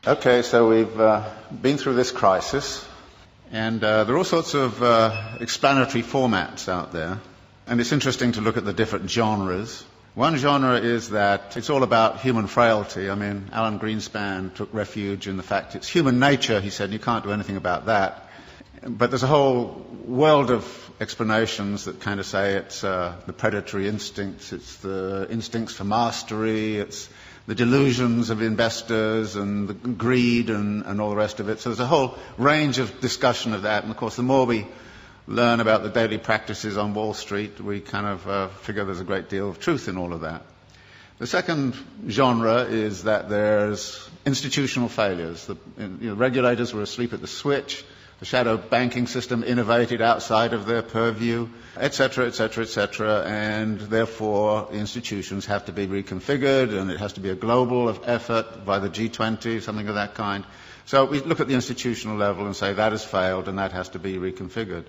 Okay, so we've been through this crisis, and there are all sorts of explanatory formats out there, and it's interesting to look at the different genres. One genre is that it's all about human frailty. I mean, Alan Greenspan took refuge in the fact it's human nature, he said, and you can't do anything about that. But there's a whole world of explanations that kind of say it's the predatory instincts, it's the instincts for mastery, it's the delusions of investors and the greed and all the rest of it. So there's a whole range of discussion of that. And of course, the more we learn about the daily practices on Wall Street, we kind of figure there's a great deal of truth in all of that. The second genre is that there's institutional failures. The regulators were asleep at the switch. The shadow banking system innovated outside of their purview, etc., etc., etc., and therefore the institutions have to be reconfigured, and it has to be a global effort by the G20, something of that kind. So we look at the institutional level and say that has failed and that has to be reconfigured.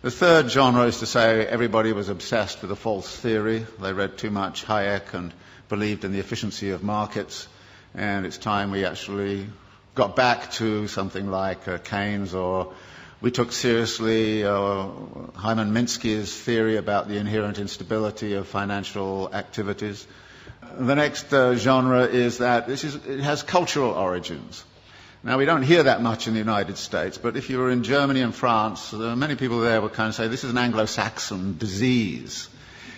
The third genre is to say everybody was obsessed with a false theory. They read too much Hayek and believed in the efficiency of markets, and it's time we actually got back to something like Keynes, or we took seriously Hyman Minsky's theory about the inherent instability of financial activities. The next genre is that it has cultural origins. Now, we don't hear that much in the United States, but if you were in Germany and France, many people there would kind of say this is an Anglo-Saxon disease.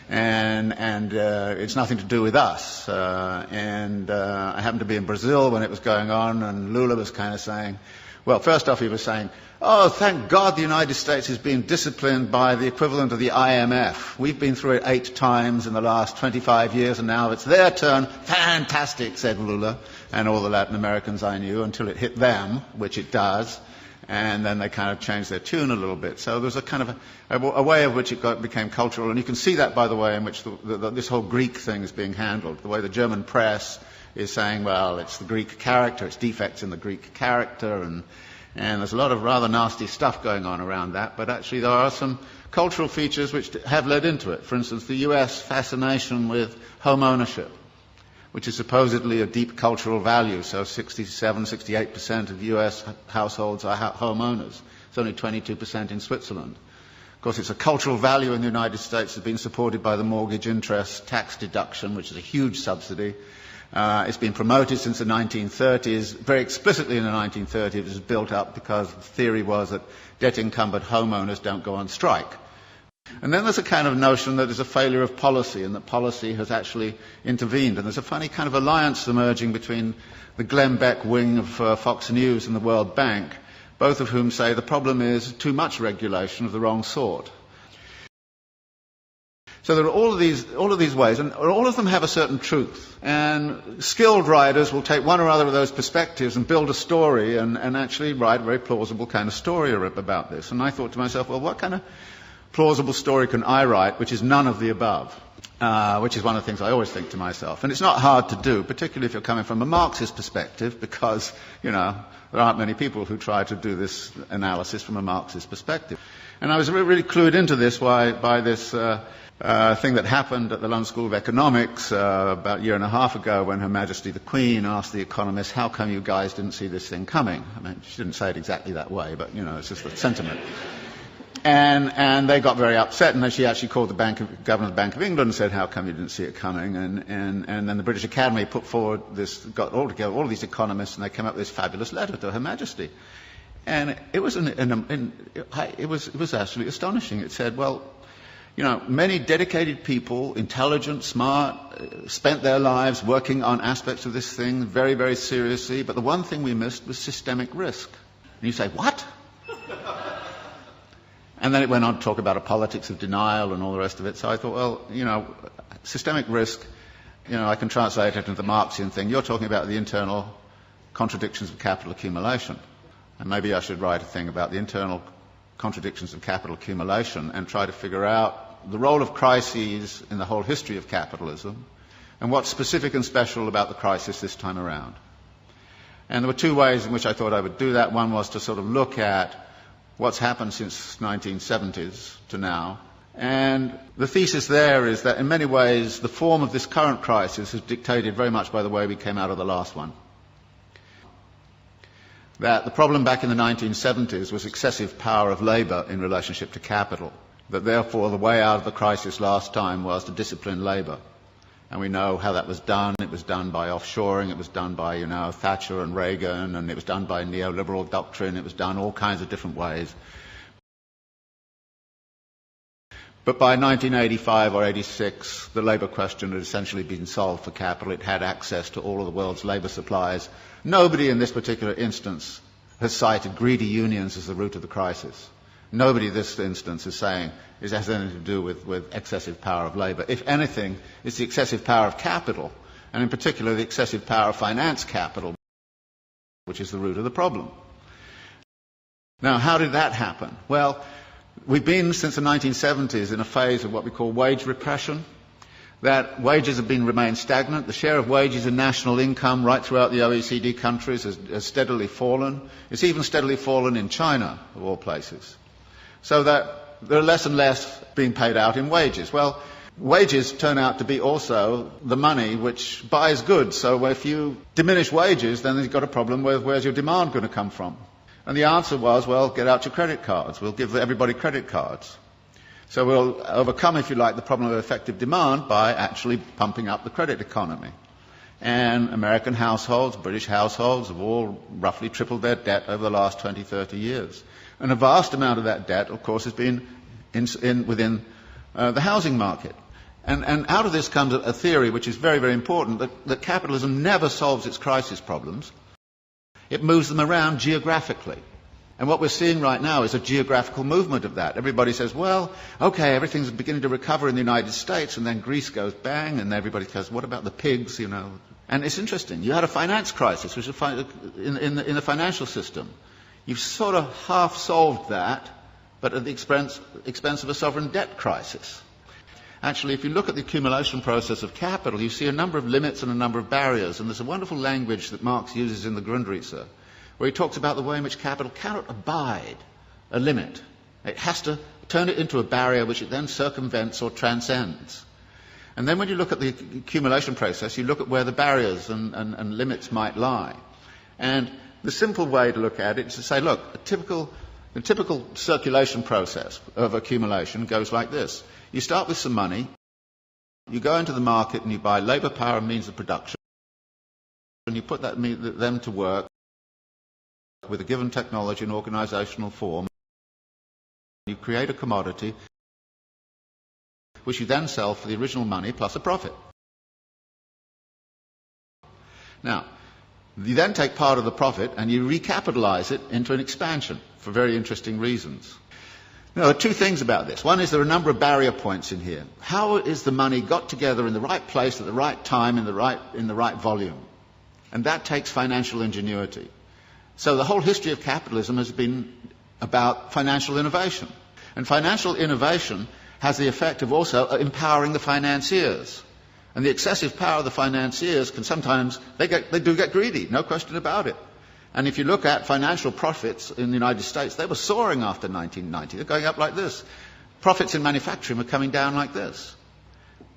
And it's nothing to do with us. I happened to be in Brazil when it was going on, and Lula was kind of saying, well, first off he was saying, oh, thank God the United States is being disciplined by the equivalent of the IMF. We've been through it 8 times in the last 25 years, and now it's their turn. Fantastic, said Lula, and all the Latin Americans I knew, until it hit them, which it does. And then they kind of changed their tune a little bit. So there's a kind of a way of which it became cultural. And you can see that by the way in which this whole Greek thing is being handled. The way the German press is saying, well, it's the Greek character, it's defects in the Greek character. And there's a lot of rather nasty stuff going on around that. But actually there are some cultural features which have led into it. For instance, the US fascination with home ownership, which is supposedly a deep cultural value. So 67-68% of US households are homeowners. It's only 22% in Switzerland. Of course, it's a cultural value in the United States. It's been supported by the mortgage interest tax deduction, which is a huge subsidy. It's been promoted since the 1930s. Very explicitly in the 1930s, it was built up because the theory was that debt-encumbered homeowners don't go on strike. And then there's a kind of notion that there's a failure of policy and that policy has actually intervened. And there's a funny kind of alliance emerging between the Glenn Beck wing of Fox News and the World Bank, both of whom say the problem is too much regulation of the wrong sort. So there are all of these ways, and all of them have a certain truth. And skilled writers will take one or other of those perspectives and build a story and actually write a very plausible kind of story about this. And I thought to myself, well, what kind of plausible story can I write which is none of the above, which is one of the things I always think to myself. And it's not hard to do, particularly if you're coming from a Marxist perspective, because, there aren't many people who try to do this analysis from a Marxist perspective. And I was really clued into this by this thing that happened at the London School of Economics about a year and a half ago when Her Majesty the Queen asked the economists, how come you guys didn't see this thing coming? I mean, she didn't say it exactly that way, but, it's just the sentiment. And they got very upset, and then she actually called the governor of the Bank of England and said, how come you didn't see it coming? And then the British Academy put forward got all together all of these economists, and they came up with this fabulous letter to Her Majesty. And it was it was absolutely astonishing. It said, well, many dedicated people, intelligent, smart, spent their lives working on aspects of this thing very, very seriously, but the one thing we missed was systemic risk. And you say, what? And then it went on to talk about a politics of denial and all the rest of it. So I thought, well, systemic risk, I can translate it into the Marxian thing. You're talking about the internal contradictions of capital accumulation. And maybe I should write a thing about the internal contradictions of capital accumulation and try to figure out the role of crises in the whole history of capitalism and what's specific and special about the crisis this time around. And there were 2 ways in which I thought I would do that. One was to sort of look at what's happened since 1970s to now. And the thesis there is that in many ways the form of this current crisis is dictated very much by the way we came out of the last one. that the problem back in the 1970s was excessive power of labour in relationship to capital, that therefore the way out of the crisis last time was to discipline labour. And we know how that was done. It was done by offshoring, it was done by, Thatcher and Reagan, and it was done by neoliberal doctrine, it was done all kinds of different ways. But by 1985 or 86, the labour question had essentially been solved for capital. It had access to all of the world's labour supplies. Nobody in this particular instance has cited greedy unions as the root of the crisis. Nobody in this instance is saying it has anything to do with excessive power of labour. If anything, it's the excessive power of capital, and in particular the excessive power of finance capital, which is the root of the problem. Now, how did that happen? Well, we've been, since the 1970s, in a phase of what we call wage repression, that wages have remained stagnant. The share of wages in national income right throughout the OECD countries has steadily fallen. It's even steadily fallen in China, of all places. So that there are less and less being paid out in wages. Well, wages turn out to be also the money which buys goods. So if you diminish wages, then you've got a problem with where's your demand going to come from? And the answer was, well, get out your credit cards. We'll give everybody credit cards. So we'll overcome, if you like, the problem of effective demand by actually pumping up the credit economy. And American households, British households have all roughly tripled their debt over the last 20, 30 years. And a vast amount of that debt, of course, has been within the housing market. And out of this comes a theory which is very, very important, that capitalism never solves its crisis problems. It moves them around geographically. And what we're seeing right now is a geographical movement of that. Everybody says, well, okay, everything's beginning to recover in the United States, and then Greece goes bang, and everybody says, what about the pigs, And it's interesting. You had a finance crisis, which is in the financial system. You've sort of half solved that, but at the expense of a sovereign debt crisis. Actually, if you look at the accumulation process of capital, you see a number of limits and a number of barriers. And there's a wonderful language that Marx uses in the Grundrisse, where he talks about the way in which capital cannot abide a limit. It has to turn it into a barrier which it then circumvents or transcends. And then when you look at the accumulation process, you look at where the barriers and limits might lie. And the simple way to look at it is to say, look, the typical circulation process of accumulation goes like this. You start with some money, you go into the market and you buy labour, power and means of production, and you put them to work with a given technology and organisational form. You create a commodity which you then sell for the original money plus a profit. Now, you then take part of the profit and you recapitalise it into an expansion for very interesting reasons. Now, there are two things about this. One is there are a number of barrier points in here. How is the money got together in the right place at the right time in the right volume? And that takes financial ingenuity. So the whole history of capitalism has been about financial innovation. And financial innovation has the effect of also empowering the financiers. And the excessive power of the financiers can sometimes, they do get greedy, no question about it. And if you look at financial profits in the United States, they were soaring after 1990. They're going up like this. Profits in manufacturing were coming down like this.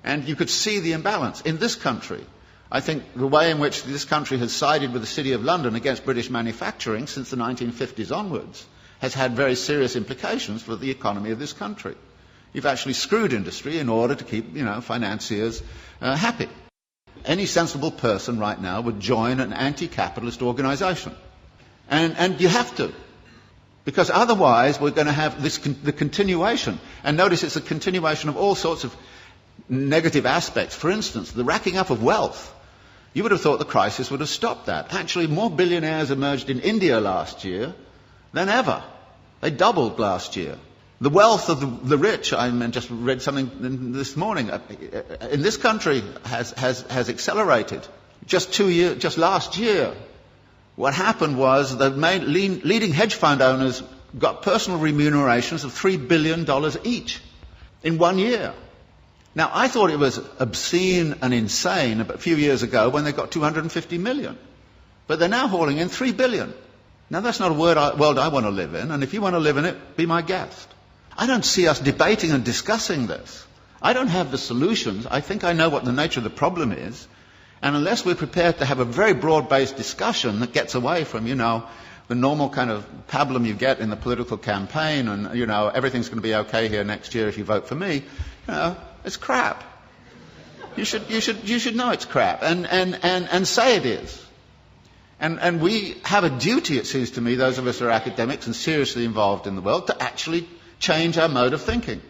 And you could see the imbalance. In this country, I think the way in which this country has sided with the City of London against British manufacturing since the 1950s onwards has had very serious implications for the economy of this country. You've actually screwed industry in order to keep, financiers happy. Any sensible person right now would join an anti-capitalist organisation. And you have to. Because otherwise we're going to have the continuation. And notice it's a continuation of all sorts of negative aspects. For instance, the racking up of wealth. You would have thought the crisis would have stopped that. Actually, more billionaires emerged in India last year than ever. They doubled last year. The wealth of the rich, I just read something this morning, in this country has accelerated. Just last year, what happened was the leading hedge fund owners got personal remunerations of $3 billion each in 1 year. Now, I thought it was obscene and insane a few years ago when they got 250 million. But they're now hauling in 3 billion. Now, that's not a world I want to live in, and if you want to live in it, be my guest. I don't see us debating and discussing this. I don't have the solutions. I think I know what the nature of the problem is. And unless we're prepared to have a very broad-based discussion that gets away from, the the normal kind of pablum you get in the political campaign, and, you know, everything's going to be okay here next year if you vote for me, you know, it's crap. You should know it's crap, and say it is. And we have a duty, it seems to me, those of us who are academics and seriously involved in the world, to actually change our mode of thinking.